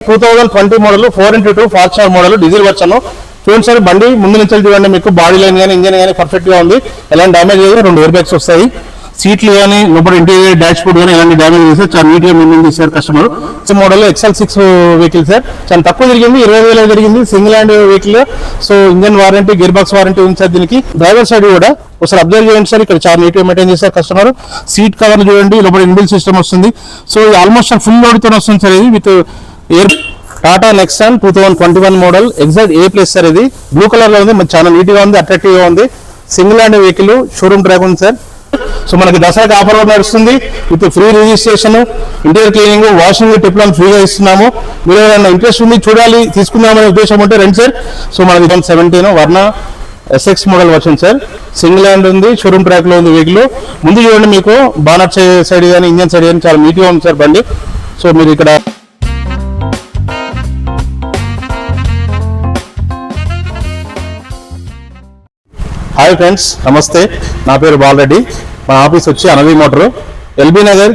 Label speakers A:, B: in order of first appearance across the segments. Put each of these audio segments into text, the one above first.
A: 2020 model 4x2 Fortuner model diesel version. చూడండి sir, బండి ముందు నుంచి చూడండి, మీకు బాడీ లైన్ కానీ ఇంజన్ కానీ పర్ఫెక్ట్ గా ఉంది, ఎలాంటి డ్యామేజ్ లేదు. 2 ఎయిర్ బ్యాగ్స్ వస్తాయి. సీట్లు కానీ లోపల ఇంటీరియర్ డాష్ బోర్డ్ కానీ ఎలాంటి డ్యామేజ్ లేదు సార్. చాలా నీట్ గా మెయింటైన్ చేశారు customer. Model XL6 vehicle sir, చాలా తక్కువ తిరిగింది, 20,000 తిరిగింది. Single hand vehicle. So engine warranty, gear box warranty ఉంది సార్ దీనికి. డ్రైవర్ సైడ్ కూడా ఒకసారి అబ్జర్వ్ చేయండి సార్, ఇక్కడ చాలా నీట్ గా మెయింటైన్ చేశారు కస్టమర్. సీట్ కవర్లు చూడండి, లోపల ఇన్బిల్ట్ సిస్టమ్ వస్తుంది. సో ఆల్మోస్ట్ ఫుల్ లోడ్ తో వస్తుంది సార్ ఇది, with air. Tata Nexon 2021 model exact A+ sir. ఇది బ్లూ కలర్ లో ఉంది, చాలా నీట్ గా ఉంది, అట్రాక్టివ్ గా ఉంది. Single hand vehicle, showroom track ఉంది సార్. సో మనకి దసరాకి ఆఫర్ నడుస్తుంది, with free registration, interior cleaning, washing, Teflon ఫ్రీగా ఇస్తున్నాము. మీరు ఏమైనా ఇంట్రెస్ట్ ఉంది, చూడాలి, తీసుకుందామనే ఉద్దేశం ఉంటే రండి సార్. సో మనకి 2017 వర్ణ SX model version sir. Single hand ఉంది, షోరూమ్ ట్రాక్ లో ఉంది వెహికల్. ముందు చూడండి, మీకు బానట్ సైడ్ కానీ ఇంజన్ సైడ్ కానీ చాలా నీట్ గా ఉంది సార్ బండి. సో మీరు ఇక్కడ హాయ్ ఫ్రెండ్స్, నమస్తే. నా పేరు బాలరెడ్డి. మా ఆఫీస్ వచ్చి అనవి మోటార్, ఎల్బీ నగర్.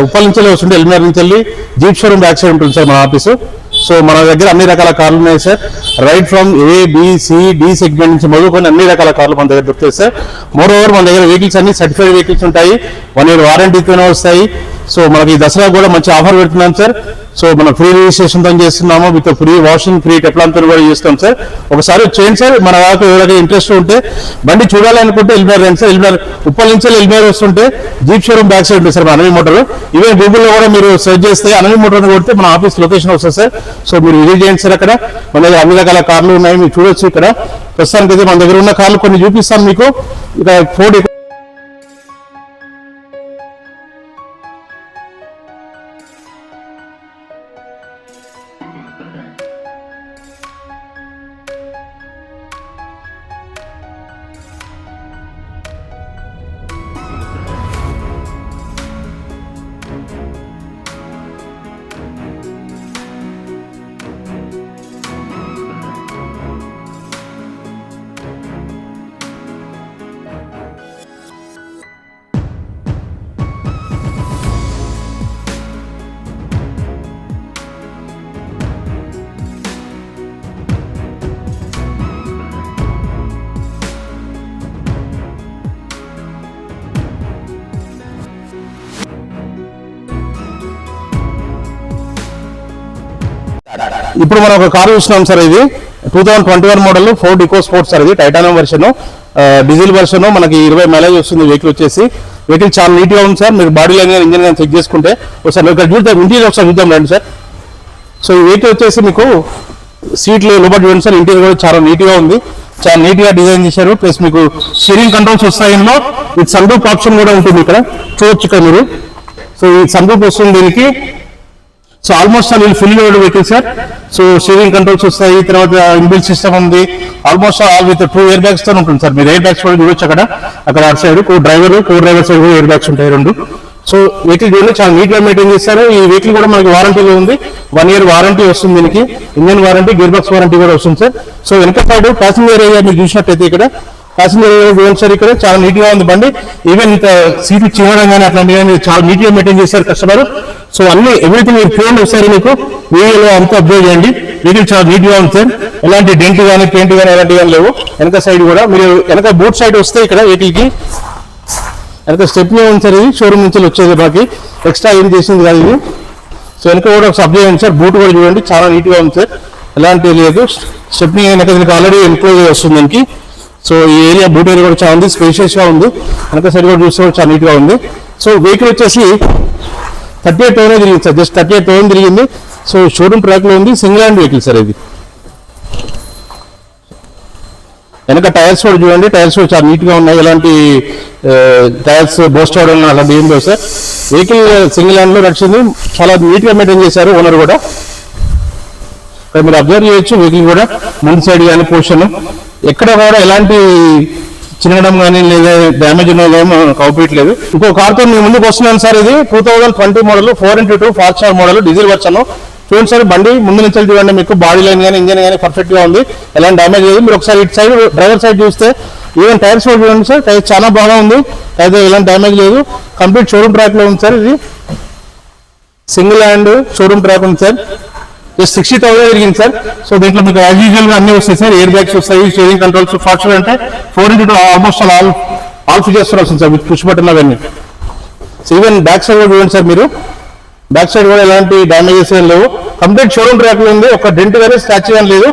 A: ఉప్పల్ నుంచి వస్తుంటే ఎల్బీ నగర్ నుంచి వెళ్ళి జీప్ షోరూమ్ బ్యాక్ సైడ్ ఉంటుంది సార్ మన ఆఫీసు. సో మన దగ్గర అన్ని రకాల కార్లు ఉన్నాయి sir. Right from A, B, C, D segment నుంచి మొదలుకొని అన్ని రకాల కార్లు మన దగ్గర దొరుకుతాయి సార్. మోర్ ఓవర్ మన దగ్గర వెహికల్స్ అన్ని సర్టిఫైడ్ వెహికల్స్ ఉంటాయి, 1 year వారంటీతోనే వస్తాయి. సో మనకి దసరా కూడా మంచి ఆఫర్ పెడుతున్నాం సార్. సో మనం ఫ్రీ రిజిస్ట్రేషన్ తో చేస్తున్నాము, with free washing, free Teflon తో కూడా చేస్తాం సార్. ఒకసారి చేయండి సార్. మన వాళ్ళకి ఎవరైనా ఇంట్రెస్ట్ ఉంటే, బండి చూడాలనుకుంటే ఎల్బీ రండి సార్. ఉప్పల్ నుంచి ఎల్బీ వస్తుంటే జీప్ షోరూమ్ బ్యాక్ సైడ్ ఉంటుంది సార్ అనవి మోటార్. ఈవెన్ గూగుల్లో కూడా మీరు సెర్చ్ చేస్తే అనవి మోటార్ కొడితే మన ఆఫీస్ లొకేషన్ వస్తుంది సార్. సో మీరు విజిట్ చేయండి సార్. అక్కడ మన దగ్గర అన్ని రకాల కార్లు ఉన్నాయి, మీరు చూడొచ్చు. ఇక్కడ ప్రస్తుతానికి అయితే మన దగ్గర ఉన్న కార్లు కొన్ని చూపిస్తాను మీకు. ఇక ఫోర్డ్ ఇప్పుడు మనం ఒక కారు చూస్తున్నాం సార్. ఇది 2021 మోడల్ ఫోర్డ్ ఇకో స్పోర్ట్స్ సార్. ఇది టైటానియం వర్షన్, డీజిల్ వర్షన్. మనకి 20 మైలేజ్ వస్తుంది వెహికల్ వచ్చేసి. వెహికల్ చాలా నీట్ గా ఉంది సార్. మీరు బాడీ లైన్ కానీ ఇంజన్ కానీ చెక్ చేసుకుంటే ఒకసారి ఇక్కడ చూద్దాం, ఇంటీరియర్ ఒకసారి చూద్దాం రండి సార్. సో ఈ వెహికల్ వచ్చేసి మీకు సీట్లు లోపల చూడండి సార్. ఇంటీరియర్ కూడా చాలా నీట్ గా ఉంది, చాలా నీట్ గా డిజైన్ చేశారు. ప్లస్ మీకు స్టీరింగ్ కంట్రోల్స్ వస్తాయి ఇందులో. విత్ సన్ రూఫ్ ఆప్షన్ కూడా ఉంటుంది, ఇక్కడ చూడొచ్చు ఇక్కడ మీరు. సో ఈ సన్ రూఫ్ వస్తుంది దీనికి. So almost all full load vehicle sir. So steering controls వస్తాయి, తర్వాత ఇన్బిల్ట్ సిస్టమ్ ఉంది. Almost all with 2 air bags తో ఉంటుంది సార్. మీరు ఎయిర్ బ్యాగ్స్ కూడా చూడొచ్చు అక్కడ అటు సైడ్ కో డ్రైవర్ సైడ్ కూడా ఎయిర్ బ్యాగ్స్ ఉంటాయి 2. సో వెహికల్ చూడండి, చాలా నీట్ గా మెయింటైన్ చేస్తారు. ఈ వెహికల్ కూడా మనకి వారంటీలో ఉంది, 1 year వారంటీ వస్తుంది దీనికి. Engine warranty, gear box warranty కూడా వస్తుంది సార్. సో వెనక సైడ్ ప్యాసింజర్ ఏరియా మీరు చూసినట్టయితే ఇక్కడ ప్యాసింజర్ ఏరియా సార్. ఇక్కడ చాలా నీట్ గా ఉంది బండి. ఈవెన్ సీట్లు చివరం కానీ అట్లాంటివి కానీ చాలా నీట్ గా మెయింటైన్ చేశారు కస్టమర్. సో అన్ని ఎవ్రీథింగ్ మీరు చూడండి ఒకసారి, మీకు వీడియోలో అంతా అబ్జర్వ్ చేయండి. వెహికల్ చాలా నీట్ గా ఉంది సార్. ఎలాంటి డెంట్ కానీ పెయింట్ కానీ ఎలాంటివి కానీ లేవు. వెనక సైడ్ కూడా మీరు వెనక బూట్ సైడ్ వస్తే ఇక్కడ వెహికల్ కి వెనక స్టెప్నీ ఉంది సార్. ఇది షోరూమ్ నుంచి వచ్చేది, బాకి ఎక్స్ట్రా ఏం చేసింది కాదు ఇది. సో వెనక కూడా ఒకసారి అబ్జర్వ్ చేయండి సార్. బూట్ కూడా చూడండి, చాలా నీట్ గా ఉంది సార్, ఎలాంటి లేదు. స్టెప్నీ వెనక దీనికి ఆల్రెడీ ఎన్క్లోజ్ వస్తుంది దీనికి. సో ఈ ఏరియా బూట్ ఏరియా కూడా చాలా ఉంది, స్పేషియస్ గా ఉంది. వెనక సైడ్ కూడా చూస్తే చాలా నీట్ గా ఉంది. సో వెహికల్ వచ్చేసి 38,000 తిరిగింది సార్, జస్ట్ 38,000 తిరిగింది. సో షోరూమ్ ట్రాక్ లో ఉంది, సింగిల్ హ్యాండ్ వెహికల్ సార్ ఇది. వెనక టైర్స్ కూడా చూడండి, టైర్స్ కూడా చాలా నీట్ గా ఉన్నాయి. ఎలాంటి టైర్స్ బోస్ట్ అవడం అలాంటి ఏం లేదు సార్. వెహికల్ సింగిల్ హ్యాండ్ లో నడిచింది, చాలా నీట్ గా మెయింటైన్ చేశారు ఓనర్ కూడా. మీరు అబ్జర్వ్ చేయొచ్చు వెహికల్ కూడా ముందు సైడ్ కానీ పోర్షన్ ఎక్కడ కూడా ఎలాంటి చిన్నడం కానీ లేదా డ్యామేజ్ ఉన్నదేమో కౌపీయట్లేదు. ఇంకో కార్తో నేను ముందుకు వస్తున్నాను సార్. ఇది 2020 model 4x2 Fortuner model diesel version. చూడండి సార్, బండి ముందు నుంచి చూడండి, మీకు బాడీ లైన్ కానీ ఇంజన్ కానీ పర్ఫెక్ట్ గా ఉంది, ఎలాంటి డ్యామేజ్ లేదు. మీరు ఒకసారి ఇటు సైడ్ డ్రైవర్ సైడ్ చూస్తే ఈవెన్ టైర్స్ కూడా చూడండి సార్, టైర్స్ చాలా బాగా ఉంది, అయితే ఎలాంటి డ్యామేజ్ లేదు. కంప్లీట్ షోరూమ్ ట్రాక్ లో ఉంది సార్. ఇది సింగిల్ హ్యాండ్ షోరూమ్ ట్రాక్ ఉంది సార్. జస్ట్ 60,000 తిరిగింది సార్. సో దీంట్లో మీకు యాజ్ యూజువల్ గా అన్ని వస్తాయి సార్. ఎయిర్ బ్యాగ్స్ వస్తాయి, స్టీరింగ్ కంట్రోల్స్, ఫార్చునర్ అంటే 4x2 ఆల్మోస్ట్ ఆల్ ఫీచర్స్ వస్తుంది సార్ విత్ పుష్ బటన్ అవన్నీ. సో ఈవెన్ బ్యాక్ సైడ్ కూడా చూడండి సార్ మీరు, బ్యాక్ సైడ్ కూడా ఎలాంటి డ్యామేజెస్ ఏం లేవు. కంప్లీట్ షోరూమ్ ట్రాక్ లో ఉంది, ఒక డెంట్ కానీ స్క్రాచ్ కానీ లేదు.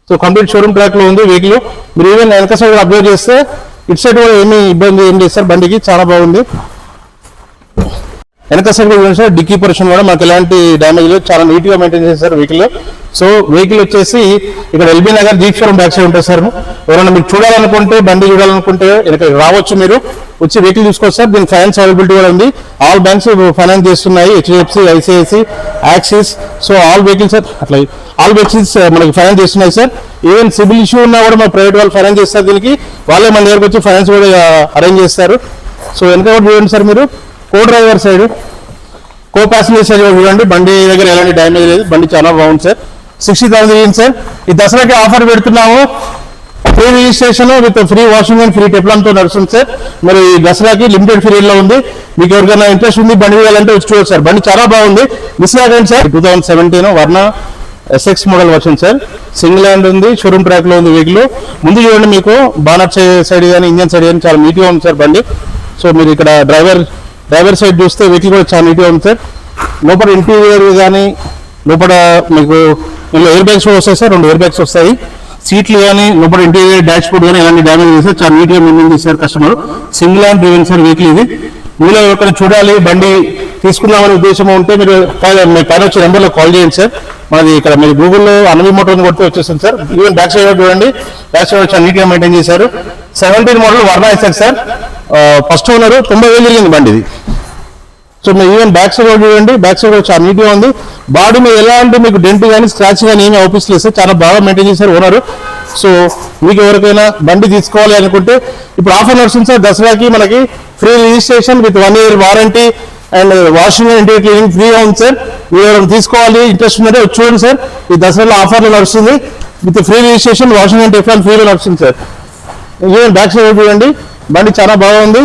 A: సో కంప్లీట్ షోరూమ్ ట్రాక్ లో ఉంది వెహికల్. మీరు ఈవెన్ వెనక సైడ్ అబ్జర్వ్ చేస్తే ఇటు సైడ్ కూడా ఏమీ ఇబ్బంది ఏం లేదు సార్, బండికి చాలా బాగుంది. వెనక సైడ్ కూడా సార్ డిక్కీ పొజిషన్ కూడా మనకి ఎలాంటి డ్యామేజ్ లేదు, చాలా నీట్ గా మెయింటైన్ చేశారు వెహికల్. సో వెహికల్ వచ్చేసి ఇక్కడ LB Nagar jeep showroom back side ఉంటుంది సార్. ఎవరైనా మీరు చూడాలనుకుంటే, బండి చూడాలనుకుంటే ఇక్కడ రావచ్చు, మీరు వచ్చి వెహికల్ చూసుకోవచ్చు సార్. దీనికి ఫైనాన్స్ అవైలబిలిటీ కూడా ఉంది. ఆల్ బ్యాంక్స్ ఫైనాన్స్ చేస్తున్నాయి, HDFC, ICICI, axis. So all vehicles అట్లా ఆల్ వెహికల్స్ మనకి ఫైనాన్స్ చేస్తున్నాయి సార్. ఈవెన్ సిబిల్ ఇష్యూ ఉన్నా కూడా మా ప్రైవేట్ వాళ్ళు ఫైనాన్స్ చేస్తారు. దీనికి వాళ్ళే మన దగ్గరకు వచ్చి ఫైనాన్స్ కూడా అరేంజ్ చేస్తారు. సో వెనక కూడా చూడండి సార్ మీరు, కో driver side, co passenger side చూడండి, బండి దగ్గర ఎలాంటి డ్యామేజ్ లేదు, బండి చాలా బాగుంది సార్. 60,000 సార్. ఈ దసరాకి ఆఫర్ పెడుతున్నాము, free registration with free washing and free Teflon తో నడుస్తుంది సార్. మరి ఈ దసరాకి లిమిటెడ్ పీరియడ్ లో ఉంది. మీకు ఎవరికైనా ఇంట్రెస్ట్ ఉంది బండి వేయాలంటే వచ్చి చూడవచ్చు సార్, బండి చాలా బాగుంది, మిస్ కాకండి సార్. 2017 వర్ణ SX model version sir. Single hand ఉంది, షోరూమ్ ట్రాక్ లో ఉంది వెహికల్. ముందు చూడండి మీకు బానట్ సైడ్ కానీ ఇంజన్ సైడ్ కానీ చాలా నీట్ గా ఉంది సార్ బండి. సో మీరు ఇక్కడ డ్రైవర్ సైడ్ చూస్తే వెహికల్ కూడా చాలా నీట్గా ఉంది సార్. లోపల ఇంటీరియర్ కానీ లోపల మీకు ఎయిర్ బ్యాగ్స్ కూడా వస్తాయి సార్, 2 ఎయిర్ బ్యాగ్స్ వస్తాయి. సీట్లు కానీ లోపల ఇంటీరియర్ డాష్ బోర్డ్ కానీ ఎలాంటి డ్యామేజ్ చేస్తారు, చాలా నీట్గా మెయింటైన్ చేశారు customer. Single hand driven sir vehicle ఇది. మీలో ఎవరికైనా చూడాలి బండి తీసుకుందామనే ఉద్దేశం ఉంటే మీరు పైన వచ్చే నెంబర్లో కాల్ చేయండి సార్. మనది ఇక్కడ మీరు గూగుల్లో అనవి మోటార్ కొడితే వచ్చేస్తుంది సార్. ఈవెన్ బ్యాక్ సైడ్ చూడండి, బ్యాక్ సైడ్ చాలా నీట్గా మెయింటైన్ చేశారు. 17 మోడల్ వర్ణ SX సార్. ఫస్ట్ ఓనర్ 90,000 తిరిగింది బండి ఇది. సో మీరు ఈవెన్ బ్యాక్ సైడ్ చూడండి, బ్యాక్ సైడ్ చాలా నీట్గా ఉంది. బాడీ మీద ఎలాంటి మీకు డెంట్ కానీ స్క్రాచ్ కానీ ఏమీ అవుపిస్తలేదు సార్, చాలా బాగా మెయింటైన్ చేశారు ఓనర్. సో మీకు ఎవరికైనా బండి తీసుకోవాలి అనుకుంటే ఇప్పుడు ఆఫర్ నడుస్తుంది సార్. దసరాకి మనకి free registration with 1 year warranty and washing and interior cleaning ఫ్రీగా ఉంది సార్. మీరు ఎవరైనా తీసుకోవాలి ఇంట్రెస్ట్ ఉంటే చూడండి సార్, ఈ దసరాలో ఆఫర్లో నడుస్తుంది. With free registration, washing and Teflon ఫ్రీలో నడుస్తుంది సార్. ఈవెన్ బ్యాక్ సైడ్ చూడండి, బండి చాలా బాగుంది.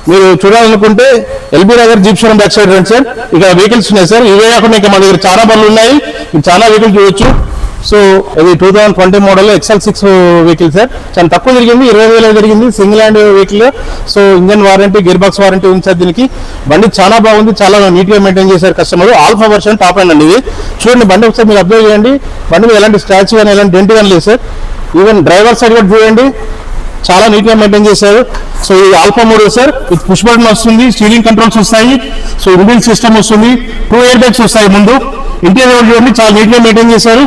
A: మీరు చూడాలనుకుంటే LB Nagar jeep showroom back side రండి సార్. ఇక్కడ వెహికల్స్ ఉన్నాయి సార్, ఇవే కాకుండా ఇంకా మన దగ్గర చాలా బండ్లు ఉన్నాయి, చాలా వెహికల్స్ చూడొచ్చు. సో ఇది 2020 మోడల్ XL6 వెహికల్ సార్. చాలా తక్కువ తిరిగింది, 20,000 తిరిగింది, single hand vehicle. So engine warranty, gear box warranty ఉంది సార్ దీనికి. బండి చాలా బాగుంది, చాలా నీట్ గా మెయింటైన్ చేశారు customer. Alpha version top hand అండి ఇది. చూడండి బండి ఒకసారి మీరు అబ్జర్వ్ చేయండి, బండి మీద ఎలాంటి స్క్రాచ్ కానీ ఎలాంటి డెంట్ కానీ లేదు సార్. ఈవెన్ డ్రైవర్ సైడ్ కూడా చూడండి, చాలా నీట్ గా మెయింటైన్ చేశారు. సో ఇది alpha model sir, with push button వస్తుంది, స్టీరింగ్ కంట్రోల్స్ వస్తాయి, సో ఇన్బిల్ట్ సిస్టమ్ వస్తుంది, 2 ఎయిర్ బ్యాగ్స్ వస్తాయి ముందు. ఇంటీరియర్ చూడండి, చాలా నీట్ గా మెయింటైన్ చేశారు,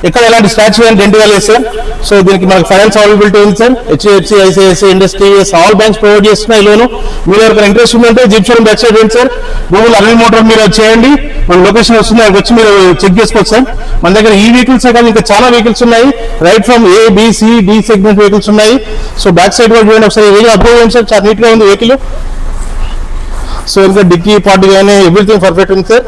A: ఎక్కడ ఎలాంటి స్క్రాచ్ కానీ డెంట్ గా లేదు సార్. సో దీనికి మనకి ఫైనాన్స్ అవైలబిలిటీ ఉంది sir. HDFC, ICICI, industries all banks provide చేస్తున్నాయి లోను. మీరు ఎవరికైనా ఇంట్రెస్ట్ ఉందంటే జీప్ షోరూమ్ బ్యాక్ సైడ్ రండి సార్. గూగుల్ అనవి మోటార్ మీరు చేయండి, మన లొకేషన్ వస్తుంది, అక్కడికి వచ్చి మీరు చెక్ చేసుకోవచ్చు సార్. మన దగ్గర ఈ వెహికల్స్ కాదు ఇంకా చాలా వెహికల్స్ ఉన్నాయి, right from A, B, C, D segment vehicles ఉన్నాయి. సో బ్యాక్ సైడ్ కూడా చూడండి ఒకసారి, వెహికల్ అప్గ్రేడ్ చేయండి సార్, చాలా నీట్ గా ఉంది వెహికల్. సో ఇంకా డిక్కీ పార్ట్ కానీ ఎవ్రీథింగ్ పర్ఫెక్ట్ ఉంది సార్.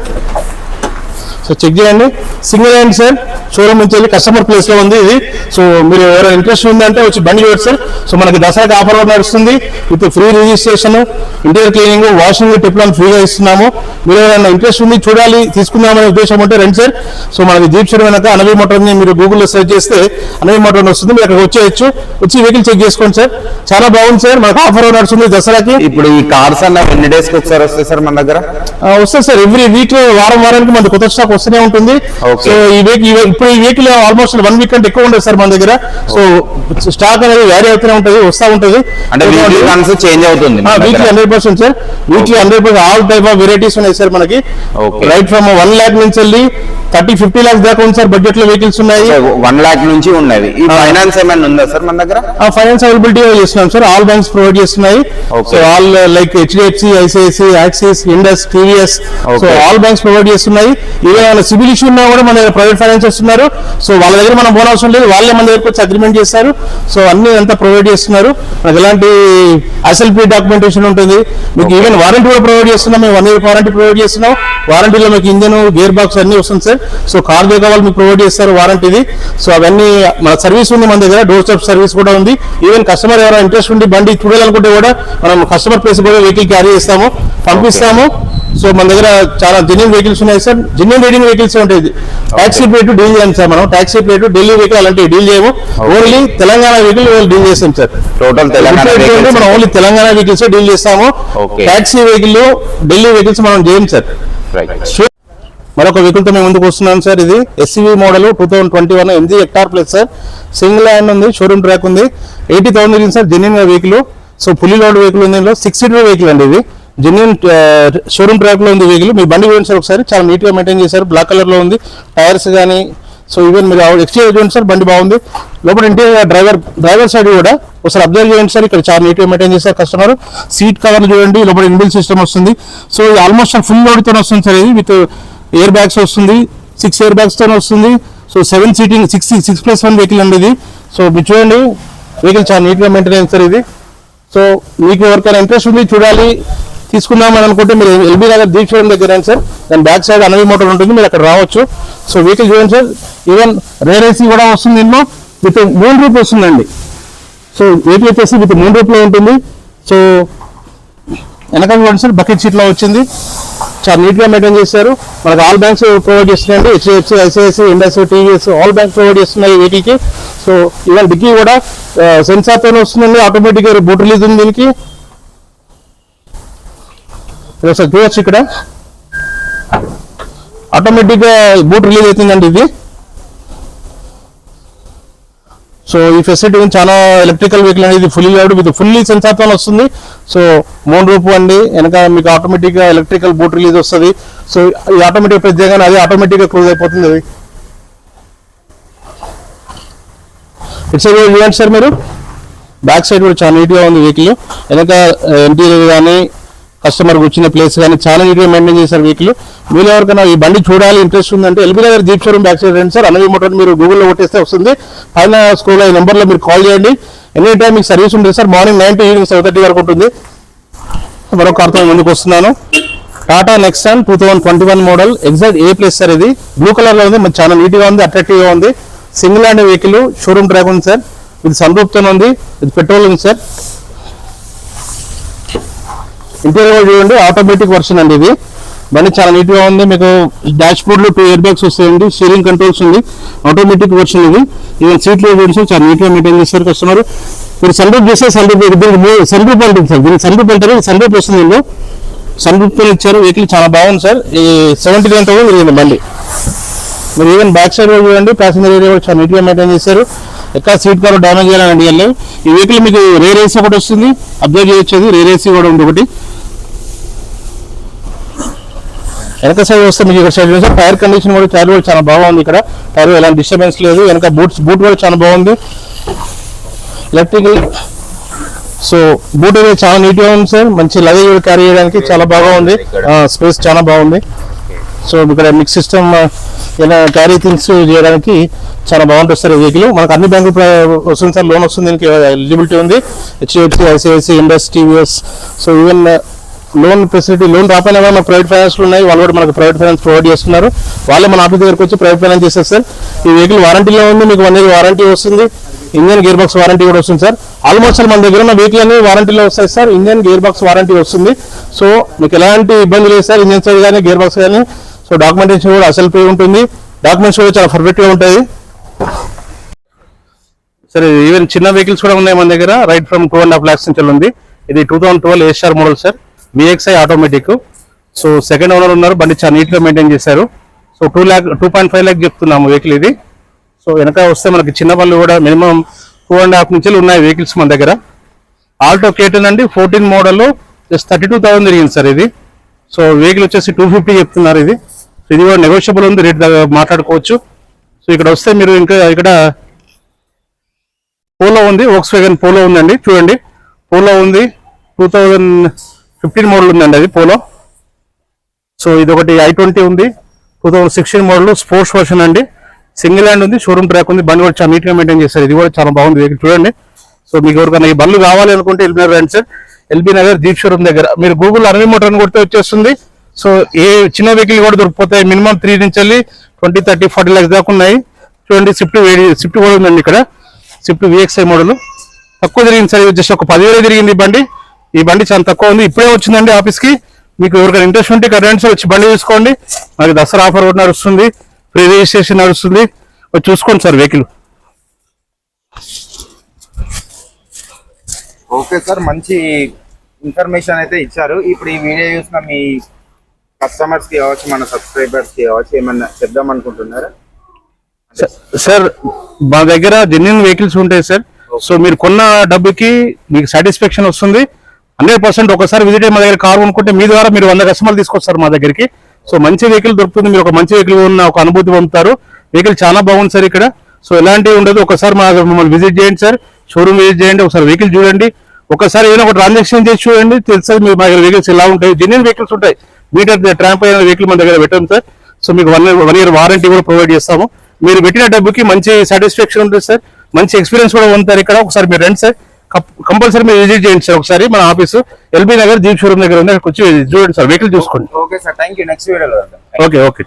A: సో చెక్ చేయండి, సింగిల్ హ్యాండ్ సార్, షోరూమ్ నుంచి వెళ్ళి కస్టమర్ ప్లేస్ లో ఉంది ఇది. సో మీరు ఎవరైనా ఇంట్రెస్ట్ ఉందంటే వచ్చి బండి చూడండి సార్. సో మనకి దసరాకి ఆఫర్ నడుస్తుంది, with free registration, interior cleaning, washing Teflon ఫ్రీగా ఇస్తున్నాము. మీరు ఎవరైనా ఇంట్రెస్ట్ ఉంది, చూడాలి, తీసుకుందామనే ఉద్దేశం ఉంటే రండి సార్. సో మనకి జీప్ షోరూమ్ వెనక అనవి మోటార్ని మీరు గూగుల్లో సెర్చ్ చేస్తే అనవి మోటార్ వస్తుంది, మీరు అక్కడికి వచ్చేయచ్చు, వచ్చి వెహికల్ చెక్ చేసుకోండి సార్. చాలా బాగుంది సార్, మనకు ఆఫర్ నడుస్తుంది దసరాకి.
B: ఇప్పుడు ఈ కార్స్ అన్న ఎన్ని డేస్ కి ఒకసారి వస్తాయి సార్ మన దగ్గర?
A: వస్తుంది సార్, ఎవ్రీ వీక్ వారానికి మనకి కొత్త స్టాక్ వస్తూనే ఉంటుంది. సో ఈ ఇప్పుడు ఈ వీక్ ఆల్మోస్ట్ 1 week కంటే ఎక్కువ ఉండదు సార్ మన దగ్గర. సో స్టాక్ అనేది వేరీ అవుతూనే ఉంటుంది, వస్తూ ఉంటుంది,
B: అంటే చేంజ్ అవుతుంది.
A: Weekly 100% sir, weekly 100% all type of varieties ఉన్నాయి సార్ మనకి. రైట్ ఫ్రమ్ 1 lakh నుంచి వెళ్ళి 30-50 lakhs దాకా ఉంది సార్ బడ్జెట్ లో వెహికల్స్ ఉన్నాయి.
B: 1 lakh నుంచి ఉన్నది. ఈ ఫైనాన్స్ ఏమైనా ఉందా సార్ మన దగ్గర?
A: ఫైనాన్స్ అవైలబిలిటీ చేస్తున్నాం సార్, ఆల్ బ్యాంక్స్ ప్రొవైడ్ చేస్తున్నాయి. So all like HDFC, ICICI, axis, Indus, TVS, so all banks provide చేస్తున్నాయి. ఏదైనా సిబిల్ ఇష్యూ ఉన్నా కూడా మన ప్రైవేట్ ఫైనాన్స్ చేస్తున్నారు. సో వాళ్ళ దగ్గర మనం పోన అవసరం లేదు, వాళ్ళే మన దగ్గరకు వచ్చి అగ్రిమెంట్ చేస్తారు. సో అన్ని అంతా ప్రొవైడ్ చేస్తున్నారు. మనకి ఎలాంటి SLP డాక్యుమెంటేషన్ ఉంటుంది, మీకు ఈవెన్ వారంటీ కూడా ప్రొవైడ్ చేస్తున్నాం. మేము 1 year వారంటీ ప్రొవైడ్ చేస్తున్నాం. వారంటీలో మీకు ఇంజన్, గేర్ బాక్స్ అన్ని వస్తుంది సార్. సో కార్ దగ్గర వాళ్ళు మీకు ప్రొవైడ్ చేస్తారు వారంటీది. సో అవన్నీ మన సర్వీస్ ఉంది మన దగ్గర, డోర్ స్టెప్ సర్వీస్ కూడా ఉంది. ఈవెన్ కస్టమర్ ఎవరైనా ఇంట్రెస్ట్ ఉండి బండి చూడాలనుకుంటే కూడా మనం కస్టమర్ ప్లేస్ కూడా వెహికల్ క్యారీ చేస్తాము, పంపిస్తాము. సో మన దగ్గర చాలా జెన్యూన్ వెహికల్స్ ఉన్నాయి సార్, జెన్యూన్ రీడింగ్ వెహికల్స్ ఉంటాయి. టాక్సీ ప్లేట్ డీల్ చేయం సార్ మనం, టాక్సీ ప్లేట్ ఢిల్లీ వెహికల్ అలాంటివి డీల్ చేయము, ఓన్లీ తెలంగాణ వెహికల్ డీల్ చేస్తాం సార్.
B: టోటల్ తెలంగాణ
A: మనం ఓన్లీ తెలంగాణ వెహికల్స్ డీల్ చేస్తాము, టాక్సీ వెహికల్ ఢిల్లీ వెహికల్స్ మనం చేయం సార్. మరొక వెహికల్ తో మేము ముందుకు వస్తున్నాం సార్. ఇది SCV model 2021 MG hectare plus sir, single hand ఉంది, షోరూమ్ ట్రాక్ ఉంది, 80,000 sir, genuine vehicle. So fully load vehicle ఉంది, 6 సీటర్ వెహికల్ అండి ఇది, జెన్యూన్ షోరూమ్ ట్రాక్ లో ఉంది వెహికల్. మీ బండి చూడండి సార్ ఒకసారి, చాలా నీట్ గా మెయింటైన్ చేశారు, బ్లాక్ కలర్ లో ఉంది, టైర్స్ కానీ. సో ఈవెన్ మీరు ఎక్స్టీరియర్ చూడండి సార్, బండి బాగుంది. లోపల ఇంటీరియర్ డ్రైవర్ సైడ్ కూడా ఒకసారి అబ్జర్వ్ చేయండి సార్, ఇక్కడ చాలా నీట్ గా మెయింటైన్ చేశారు కస్టమర్. సీట్ కవర్ చూడండి, లోపల ఇన్బిల్ సిస్టమ్ వస్తుంది. సో ఇది ఆల్మోస్ట్ ఫుల్ లోడ్ తో వస్తుంది సార్, ఇది విత్ ఎయిర్ బ్యాగ్స్ వస్తుంది, 6 ఎయిర్ బ్యాగ్స్ తో వస్తుంది. సో 7 సీటింగ్ 6+1 వెహికల్ అండి ఇది. సో మీరు చూడండి వెహికల్ చాలా నీట్ గా మెయింటైన్ సార్ ఇది. సో మీకు ఎవరికైనా ఇంట్రెస్ట్ ఉంది చూడాలి తీసుకుందామని అనుకుంటే మీరు ఎల్బీ నగర్ దీప్ షోరూమ్ దగ్గర రండి సార్, దాని బ్యాక్ సైడ్ అనవి మోటార్ ఉంటుంది, మీరు అక్కడ రావచ్చు. సో వెహికల్ చూడండి సార్, ఈవెన్ రేర్ ఏసీ కూడా వస్తుంది, ఇందులో విత్ మూన్ రూప్ వస్తుందండి. సో వెహికల్ వచ్చేసి విత్ మూన్ రూప్ లో ఉంటుంది. సో వెనకాల చూడండి సార్, బకెట్ సీట్ లో వచ్చింది, చాలా నీట్ గా మెయింటైన్ చేశారు. మనకు ఆల్ బ్యాంక్స్ ప్రొవైడ్ చేస్తున్నాయండి, HDFC, ICICI, Indus, TVS, all banks provide చేస్తున్నాయి ఈ వెహికల్ కి. సో ఈవెన్ డిక్కీ కూడా సెన్సార్ తో వస్తుందండి, ఆటోమేటిక్ బూట్ రిలీజ్ ఉంది దీనికి. సార్ చూడొచ్చు ఇక్కడ ఆటోమేటిక్ గా బూట్ రిలీజ్ అవుతుందండి ఇది. సో ఈ ఫెసిలిటీ చాలా ఎలక్ట్రికల్ వెహికల్ అనేది, fully load with fully sensor తో వస్తుంది. సో మోన్ రూప్ అండి, వెనక మీకు ఆటోమేటిక్ గా ఎలక్ట్రికల్ బూట్ రిలీజ్ వస్తుంది. సో ఈ ఆటోమేటిక్ ప్రెస్ చేయగానే అది ఆటోమేటిక్ గా క్లోజ్ అయిపోతుంది. అది ఇట్స్ చూడండి సార్, మీరు బ్యాక్ సైడ్ కూడా చాలా నీట్ గా ఉంది వెహికల్, వెనక ఇంటీరియర్ కానీ కస్టమర్ కూర్చున్న ప్లేస్ కానీ చాలా నీట్ గా మెయింటైన్ చేశారు వెహికల్. మీరు ఎవరికైనా ఈ బండి చూడాలి ఇంట్రెస్ట్ ఉందంటే LB Nagar Deep showroom back side రండి సార్, అనవి మోటార్ మీరు గూగుల్లో కొట్టేస్తే వస్తుంది, పైన స్క్రోల్ అయ్యే నెంబర్లో మీరు కాల్ చేయండి. ఎనీ టైం మీకు సర్వీస్ ఉంటుంది సార్, మార్నింగ్ 9 to ఈవినింగ్ 7:30 వరకు ఉంటుంది. మరొక కార్తో ముందుకు వస్తున్నాను, Tata Nexon 2021 model exact A+ sir, ఇది బ్లూ కలర్ లో ఉంది, మనకి చాలా నీట్ గా ఉంది, అట్రాక్టివ్ గా ఉంది, single hand vehicle, showroom track ఉంది సార్, ఇది సన్ రూఫ్ తో ఉంది, ఇది పెట్రోల్ ఉంది సార్. ఇంటీరియర్ చూడండి, ఆటోమేటిక్ వర్షన్ అండి ఇది, బండి చాలా నీట్ గా ఉంది. మీకు డాష్ బోర్డ్ లో 2 ఎయిర్ బ్యాగ్స్ వస్తాయండి, స్టీరింగ్ కంట్రోల్స్ ఉంది, ఆటోమేటిక్ వర్షన్ ఇది. ఈవెన్ సీట్లు చూడండి చాలా నీట్ గా మెయింటైన్ చేస్తారు కస్టమర్. మీరు సన్ రూఫ్ చేస్తే సన్ రూఫ్ సన్ రూఫ్ ఉంటుంది సార్, దీనికి సన్ రూఫ్ అంటారు, సన్ రూఫ్ వస్తుంది, ఇందులో సన్ రూఫ్ తో ఇచ్చారు. వెహికల్ చాలా బాగుంది సార్, ఈ 79,000 తిరిగింది బండి. మీరు ఈవెన్ బ్యాక్ సైడ్ చూడండి, ప్యాసింజర్ ఏరియా కూడా చాలా నీట్ గా మెయింటైన్ చేశారు, ఎక్కడ సీట్ కవర్ డ్యామేజ్ చేయాలని అడిగారు. ఈ వెహికల్ మీకు రేర్ ఏసీ ఒకటి వస్తుంది, అబ్జర్వ్ చేయొచ్చేది, రేర్ ఏసీ కూడా ఉంది ఒకటి. వెనక సైడ్ వస్తే మీకు ఇక్కడ సైడ్ సార్, టైర్ కండిషన్ కూడా టైర్ కూడా చాలా బాగుంది, ఇక్కడ టైర్ ఎలాంటి డిస్టర్బెన్స్ లేదు, వెనక బూట్ కూడా చాలా బాగుంది, ఎలక్ట్రికల్. సో బూట్ అనేది చాలా నీట్ గా ఉంది సార్, మంచి లగేజ్ కూడా క్యారీ చేయడానికి చాలా బాగా ఉంది, స్పేస్ చాలా బాగుంది. సో ఇక్కడ మిక్స్ సిస్టమ్ ఇలా క్యారీ థింగ్స్ చేయడానికి చాలా బాగుంటుంది సార్ ఈ వెహికల్. మనకు అన్ని బ్యాంకులు వస్తుంది సార్, లోన్ వస్తుంది, దీనికి ఎలిజిబిలిటీ ఉంది, HDFC, ICICI, Indus, TVS. So even loan facility, loan రాకపోయినా కూడా మనకు ప్రైవేట్ ఫైనాన్స్ ఉన్నాయి, వాళ్ళు కూడా మనకు ప్రైవేట్ ఫైనాన్స్ ప్రొవైడ్ చేస్తున్నారు, వాళ్ళే మన ఆఫీస్ దగ్గరకు వచ్చి ప్రైవేట్ ఫైనాన్స్ చేస్తారు సార్. ఈ వెహికల్ వారంటీలో ఉంది, మీకు 1 year వారంటీ వస్తుంది, ఇంజన్ గేర్ బాక్స్ వారంటీ కూడా వస్తుంది సార్. ఆల్మోస్ట్ మన దగ్గర ఉన్న వెహికల్ అన్ని వారంటీలో వస్తాయి sir, engine gear box warranty వస్తుంది. సో మీకు ఎలాంటి ఇబ్బంది లేదు సార్, ఇంజన్ సైడ్ కానీ గేర్ బాక్స్ కానీ. సో డాక్యుమెంటేషన్ కూడా అసలు పే ఉంటుంది, డాక్యుమెంట్స్ కూడా చాలా పర్ఫెక్ట్ గా ఉంటాయి. సరే ఈవెన్ చిన్న వెహికల్స్ కూడా ఉన్నాయి మన దగ్గర, రైట్ ఫ్రమ్ 2.5 lakhs నుంచి ఉంది. ఇది 2012 A* model sir, VXI automatic. So second owner ఉన్నారు, బండి చాలా నీట్ గా మెయింటైన్ చేశారు. సో 2.5 lakh చెప్తున్నాము వెహికల్ ఇది. సో వెనక వస్తే మనకి చిన్న బండ్లు కూడా మినిమం 2.5 నుంచి ఉన్నాయి వెహికల్స్ మన దగ్గర. ఆల్టో K10 అండి, 14 మోడల్, జస్ట్ 32,000 తిరిగింది సార్ ఇది. సో వెహికల్ వచ్చేసి 250 చెప్తున్నారు ఇది. సో ఇది కూడా నెగోషియబుల్ ఉంది, రేట్ మాట్లాడుకోవచ్చు. సో ఇక్కడ వస్తే మీరు ఇంకా ఇక్కడ పోలో ఉంది, వోక్స్‌వ్యాగన్ పోలో ఉందండి, చూడండి పోలో ఉంది, 2015 మోడల్ ఉందండి అది పోలో. సో ఇది ఒకటి i20 ఉంది, 2016 మోడల్ స్పోర్ట్స్ వర్షన్ అండి, సింగిల్ హ్యాండ్ ఉంది, షోరూమ్ ట్రాక్ ఉంది, బండి కూడా చాలా నీట్ గా మెయింటైన్ చేస్తారు, ఇది కూడా చాలా బాగుంది వెహికల్ చూడండి. సో మీకు ఎవరికైనా ఈ బండ్లు కావాలి అనుకుంటే ఎల్బీ నగర్ రండి sir, LB Nagar Deep showroom దగ్గర. మీరు గూగుల్ అనవి మోటార్ అని కొడితే వచ్చేస్తుంది. సో ఏ చిన్న వెహికల్ కూడా దొరికిపోతాయి, మినిమం 3 నుంచి 20, 30, 40 lakhs దాకా ఉన్నాయి. చూడండి స్విఫ్ట్ కూడా ఉందండి ఇక్కడ, స్విఫ్ట్ VXI మోడల్, తక్కువ తిరిగింది సార్, జస్ట్ ఒక 10,000 తిరిగింది ఈ బండి చాలా తక్కువ ఉంది, ఇప్పుడే వచ్చిందండి ఆఫీస్కి. మీకు ఎవరికైనా ఇంట్రెస్ట్ ఉంటే కరెంట్స్ వచ్చి బండి తీసుకోండి. మనకి దసరా ఆఫర్ కూడా నడుస్తుంది, ఫ్రీ రిజిస్ట్రేషన్ నడుస్తుంది. వచ్చి చూసుకోండి సార్ వెహికల్.
B: ఓకే సార్, మంచి ఇన్ఫర్మేషన్ అయితే ఇచ్చారు. ఇప్పుడు ఈ వీడియో చూసిన మీ కస్టమర్స్ కి కావచ్చు, మన సబ్స్క్రైబర్స్ కి కావచ్చు, ఏమన్నా చెప్దాం అనుకుంటున్నారా?
A: సార్ మా దగ్గర జెన్యున్ వెహికల్స్ ఉంటాయి సార్. సో మీరు కొన్న డబ్బుకి మీకు సాటిస్ఫాక్షన్ వస్తుంది 100%. ఒకసారి విజిట్ అయ్యి మా దగ్గర కార్ కొనుక్కుంటే మీ ద్వారా మీరు 100 కస్టమర్లు తీసుకొస్తారు మా దగ్గరికి. సో మంచి వెహికల్ దొరుకుతుంది, మీరు ఒక మంచి వెహికల్ ఉన్న ఒక అనుభూతి పొందుతారు. వెహికల్ చాలా బాగుంది సార్ ఇక్కడ. సో ఎలాంటివి ఉండదు. ఒకసారి మమ్మల్ని విజిట్ చేయండి సార్, షోరూమ్ విజిట్ చేయండి, ఒకసారి వెహికల్ చూడండి, ఒకసారి ఏదైనా ఒక ట్రాన్సాక్షన్ చేసి చూడండి, తెలుస్తుంది మీరు మా దగ్గర వెహికల్స్ ఎలా ఉంటాయి. జెన్యున్ వెహికల్స్ ఉంటాయి. మీటర్ ట్రాంప్ అయిన వెహికల్ మన దగ్గర పెట్టాం సార్. సో మీకు 1 year వారంటీ కూడా ప్రొవైడ్ చేస్తాము. మీరు పెట్టిన డబ్బుకి మంచి సాటిస్ఫాక్షన్ ఉంటుంది సార్, మంచి ఎక్స్పీరియన్స్ కూడా ఉంటారు ఇక్కడ. ఒకసారి మీరు రండి సార్, కంపల్సరీ మీరు విజిట్ చేయండి సార్. ఒకసారి మన office LB Nagar jeep showroom దగ్గర ఉంది, అక్కడికి వచ్చి చూడండి సార్, వెహికల్ చూసుకోండి.
B: Okay sir, thank you. Next వీడియోలో
A: ఓకే.